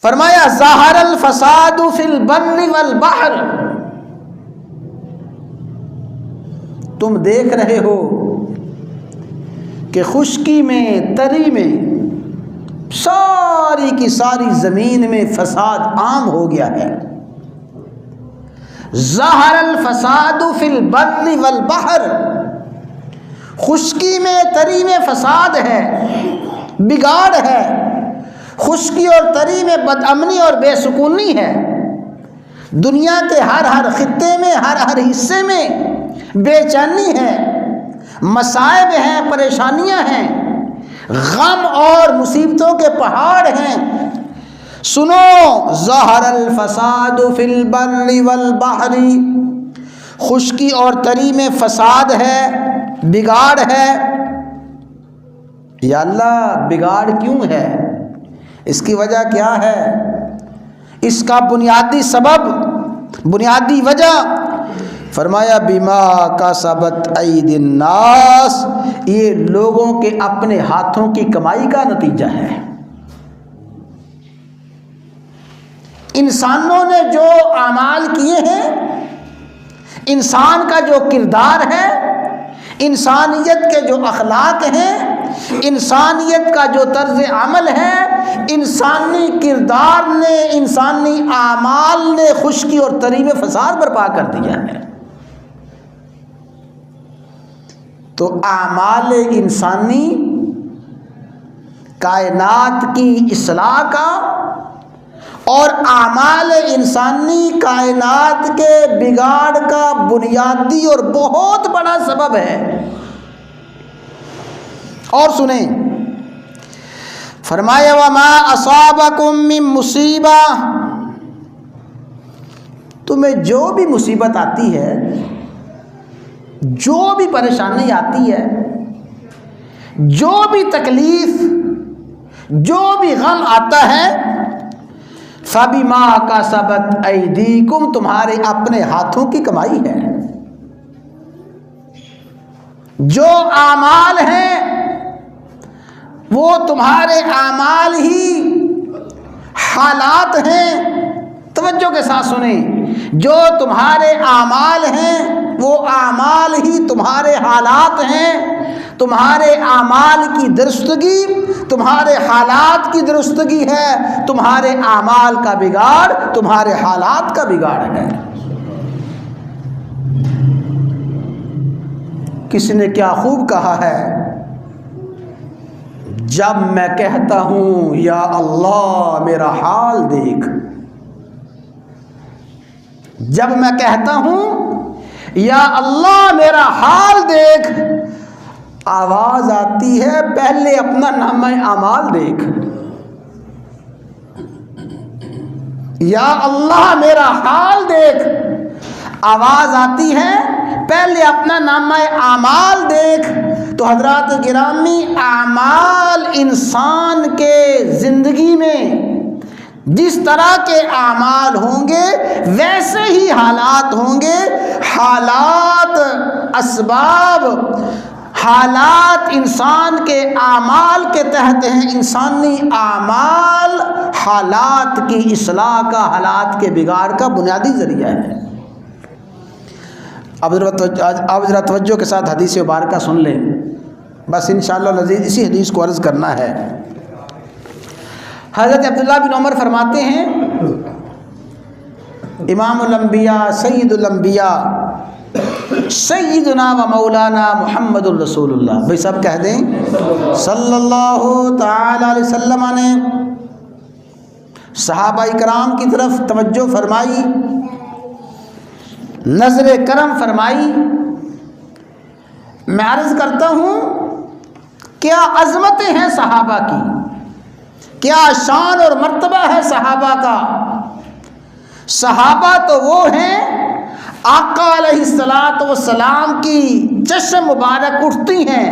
फरमाया ज़हरल फसादु फिल बर्रि वल बहर, तुम देख रहे हो कि खुश्की में तरी में सारी की सारी ज़मीन में फसाद आम हो गया है। ज़हरल फसादु फिल बर्रि वल बहर, खुश्की में तरी में फसाद है, बिगाड़ है। खुश्की और तरी में बदअमनी और बेसुकूनी है। दुनिया के हर हर खित्ते में, हर हर हिस्से में बेचैनी है, मसाइब हैं, परेशानियां हैं, गम और मुसीबतों के पहाड़ हैं। सुनो, ज़हरल फसादु फिल बर्रि वल बहरी, खुश्की और तरी में फसाद है, बिगाड़ है। या अल्लाह, बिगाड़ क्यों है? इसकी वजह क्या है? इसका बुनियादी सबब, बुनियादी वजह फरमाया बिमा का सबत ऐदिन नास, ये लोगों के अपने हाथों की कमाई का नतीजा है। इंसानों ने जो आमाल किए हैं, इंसान का जो किरदार है, इंसानियत के जो अखलाक हैं, इंसानियत का जो तर्ज अमल है, इंसानी किरदार ने, इंसानी आमाल ने खुश्की और तरी में फसाद बर्पा कर दिया है। तो आमाल इंसानी कायनात की इस्लाह का और आमाल इंसानी कायनात के बिगाड़ का बुनियादी और बहुत बड़ा सबब है। और सुने, फरमाया वमा असाबकुम मिन मुसीबा, तुम्हें जो भी मुसीबत आती है, जो भी परेशानी आती है, जो भी तकलीफ, जो भी गम आता है, फबिमा का सबत ऐदीकुम, तुम्हारे अपने हाथों की कमाई है। जो आमाल हैं वो तुम्हारे आमाल ही हालात हैं। तवज्जो के साथ सुने, जो तुम्हारे आमाल हैं वो आमाल ही तुम्हारे हालात हैं। तुम्हारे आमाल की दुरुस्तगी तुम्हारे हालात की दुरुस्तगी है, तुम्हारे आमाल का बिगाड़ तुम्हारे हालात का बिगाड़ है। किसी ने क्या खूब कहा है, जब मैं कहता हूं या अल्लाह मेरा हाल देख, जब मैं कहता हूं या अल्लाह मेरा हाल देख, आवाज आती है पहले अपना नामा अमाल देख। या अल्लाह मेरा हाल देख, आवाज आती है पहले अपना नामा आमाल देख। तो हजरात गिरामी, आमाल इंसान के जिंदगी में जिस तरह के आमाल होंगे वैसे ही हालात होंगे। हालात असबाब, हालात इंसान के आमाल के तहत हैं। इंसानी आमाल हालात की इस्लाह का, हालात के बिगाड़ का बुनियादी जरिया है। अब ज़रा तवज्जो के साथ हदीस मुबारका सुन लें, बस इंशाअल्लाह लज़ीज़ इसी हदीस को अर्ज़ करना है। हज़रत अब्दुल्लाह बिन उमर फरमाते हैं, इमामुल अंबिया सय्यिदुल अंबिया सय्यिदुना व मौलाना मुहम्मदुर रसूलुल्लाह, भाई सब कह दें सल्लल्लाहु तआला अलैहि वसल्लम ने सहाबा इकराम की तरफ तवज्जो फरमाई, नजर करम फरमाई। मैं अर्ज़ करता हूँ, क्या अज़मतें हैं सहाबा की, क्या शान और मर्तबा है सहाबा का। सहाबा तो वो हैं आका अलैहिस्सलातु वस्सलाम की चश्म मुबारक उठती हैं,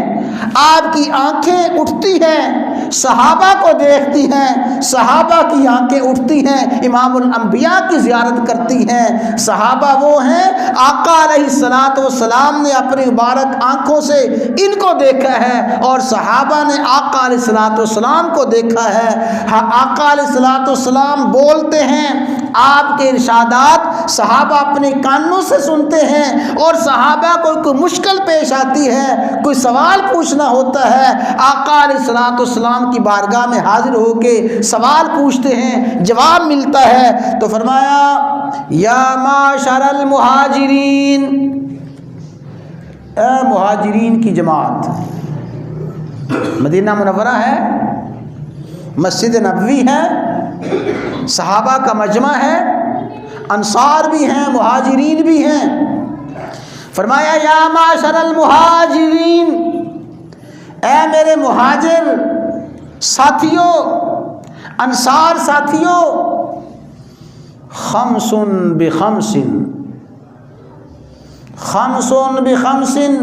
आपकी आंखें उठती हैं, सहाबा को देखती हैं, सहाबा की आंखें उठती हैं, इमामुल अंबिया की ज़ियारत करती हैं। सहाबा वो हैं आका अलैहिस्सलातु वस्सलाम ने अपनी मुबारक आंखों से इनको देखा है और सहाबा ने आका अलैहिस्सलातु वस्सलाम को देखा है। हाँ, आका अलैहिस्सलातु वस्सलाम बोलते हैं, आपके इरशादात सहाबा अपने कानों से सुनते हैं और सहाबा को कोई मुश्किल पेश आती है, कोई सवाल पूछना होता है, आका अलैहिस्सलातु वस्सलाम की बारगाह में हाजिर होके सवाल पूछते हैं, जवाब मिलता है। तो फरमाया या माशरल मुहाजिरीन, ए मुहाजिरीन की जमात, मदीना मुनव्वरा है, मस्जिद नबवी है, सहाबा का मजमा है, अंसार भी हैं, मुहाजिरीन भी हैं। फरमाया या माशरल मुहाजिरीन, ए मेरे मुहाजिर साथियों, अंसार साथियों, खमसुन बिखमसिन, खमसुन बिखमसिन,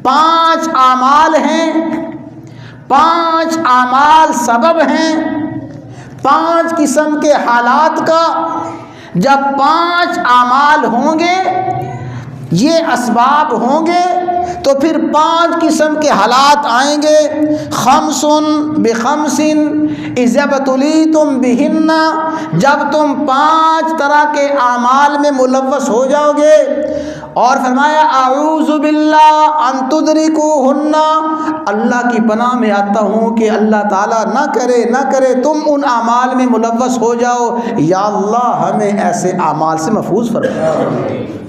5 आमाल हैं, 5 आमाल सबब हैं, 5 किस्म के हालात का। जब 5 आमाल होंगे, ये असबाब होंगे, तो फिर 5 किस्म के हालात आएंगे। खमसुन बिखमसिन इज़बतुलीतुम बिहिन्ना, जब तुम 5 तरह के आमाल में मुलव्वस हो जाओगे। और फरमाया आऊज़ु बिल्लाह अन तुदरिकुहुन्ना, अल्लाह की पनाह में आता हूँ कि अल्लाह ताला ना करे तुम उन आमाल में मुलव्वस हो जाओ। या अल्लाह हमें ऐसे आमाल से महफूज फरमा।